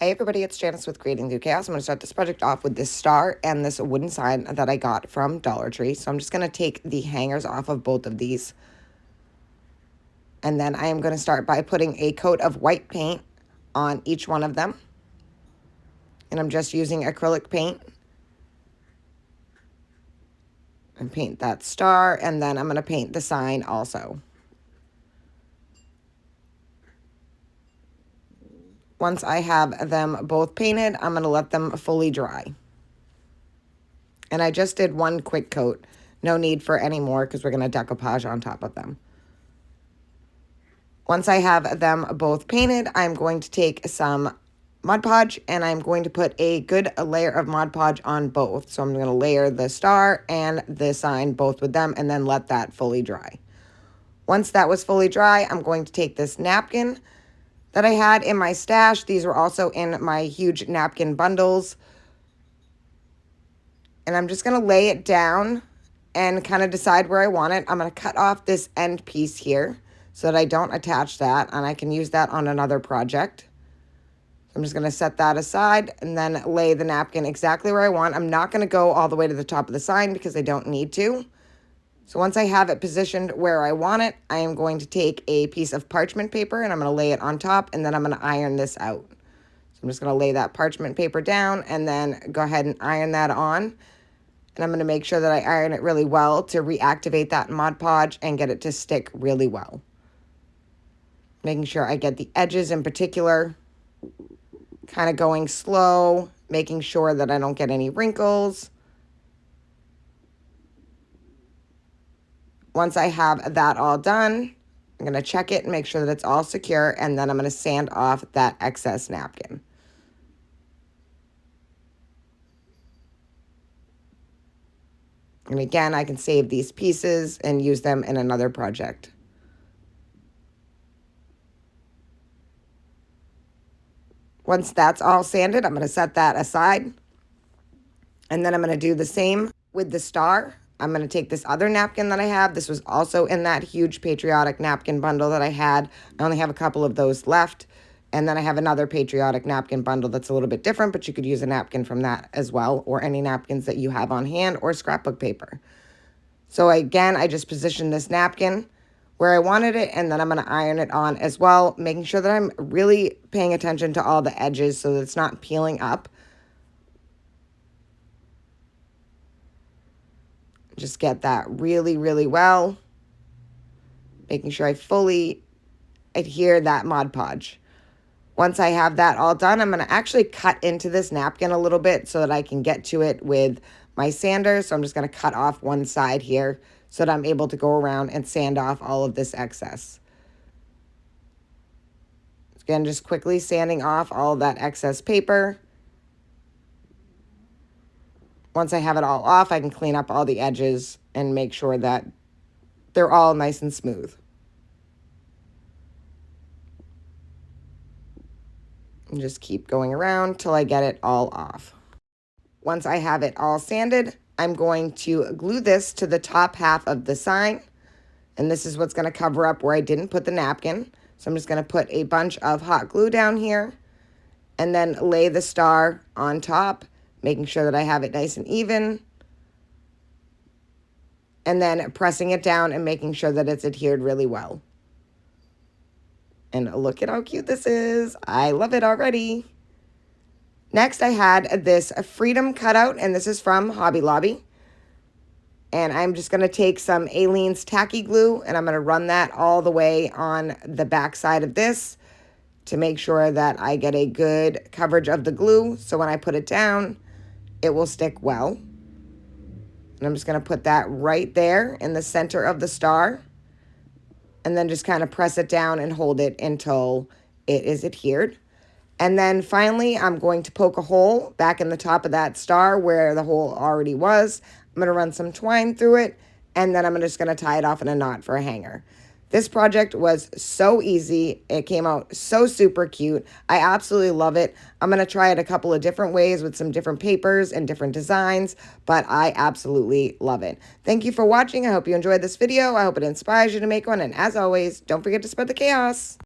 Hey everybody, it's Janice with Creating Through Chaos. I'm going to start this project off with this star and this wooden sign that I got from Dollar Tree. So I'm just going to take the hangers off of both of these. And then I am going to start by putting a coat of white paint on each one of them. And I'm just using acrylic paint. And paint that star, and then I'm going to paint the sign also. Once I have them both painted, I'm going to let them fully dry. And I just did one quick coat. No need for any more because we're going to decoupage on top of them. Once I have them both painted, I'm going to take some Mod Podge and I'm going to put a good layer of Mod Podge on both. So I'm going to layer the star and the sign both with them and then let that fully dry. Once that was fully dry, I'm going to take this napkin that I had in my stash. These were also in my huge napkin bundles. And I'm just going to lay it down and kind of decide where I want it. I'm going to cut off this end piece here so that I don't attach that, and I can use that on another project. So I'm just going to set that aside and then lay the napkin exactly where I want. I'm not going to go all the way to the top of the sign because I don't need to. So once I have it positioned where I want it, I am going to take a piece of parchment paper and I'm going to lay it on top, and then I'm going to iron this out. So I'm just going to lay that parchment paper down and then go ahead and iron that on. And I'm going to make sure that I iron it really well to reactivate that Mod Podge and get it to stick really well. Making sure I get the edges in particular, kind of going slow, making sure that I don't get any wrinkles. Once I have that all done, I'm going to check it and make sure that it's all secure, and then I'm going to sand off that excess napkin. And again, I can save these pieces and use them in another project. Once that's all sanded, I'm going to set that aside. And then I'm going to do the same with the star. I'm going to take this other napkin that I have. This was also in that huge Patriotic napkin bundle that I had. I only have a couple of those left. And then I have another Patriotic napkin bundle that's a little bit different, but you could use a napkin from that as well, or any napkins that you have on hand, or scrapbook paper. So again, I just positioned this napkin where I wanted it, and then I'm going to iron it on as well, making sure that I'm really paying attention to all the edges so that it's not peeling up. Just get that really, really well, making sure I fully adhere that Mod Podge. Once I have that all done, I'm going to actually cut into this napkin a little bit so that I can get to it with my sander. So I'm just going to cut off one side here so that I'm able to go around and sand off all of this excess. Again, just quickly sanding off all of that excess paper. Once I have it all off, I can clean up all the edges and make sure that they're all nice and smooth. And just keep going around till I get it all off. Once I have it all sanded, I'm going to glue this to the top half of the sign. And this is what's going to cover up where I didn't put the napkin. So I'm just going to put a bunch of hot glue down here and then lay the star on top, making sure that I have it nice and even. And then pressing it down and making sure that it's adhered really well. And look at how cute this is. I love it already. Next, I had this Freedom cutout, and this is from Hobby Lobby. And I'm just going to take some Aleene's tacky glue, and I'm going to run that all the way on the back side of this to make sure that I get a good coverage of the glue. So when I put it down, it will stick well. And I'm just going to put that right there in the center of the star. And then just kind of press it down and hold it until it is adhered. And then finally, I'm going to poke a hole back in the top of that star where the hole already was. I'm going to run some twine through it, and then I'm just going to tie it off in a knot for a hanger. This project was so easy. It came out so super cute. I absolutely love it. I'm going to try it a couple of different ways with some different papers and different designs, but I absolutely love it. Thank you for watching. I hope you enjoyed this video. I hope it inspires you to make one. And as always, don't forget to spread the chaos.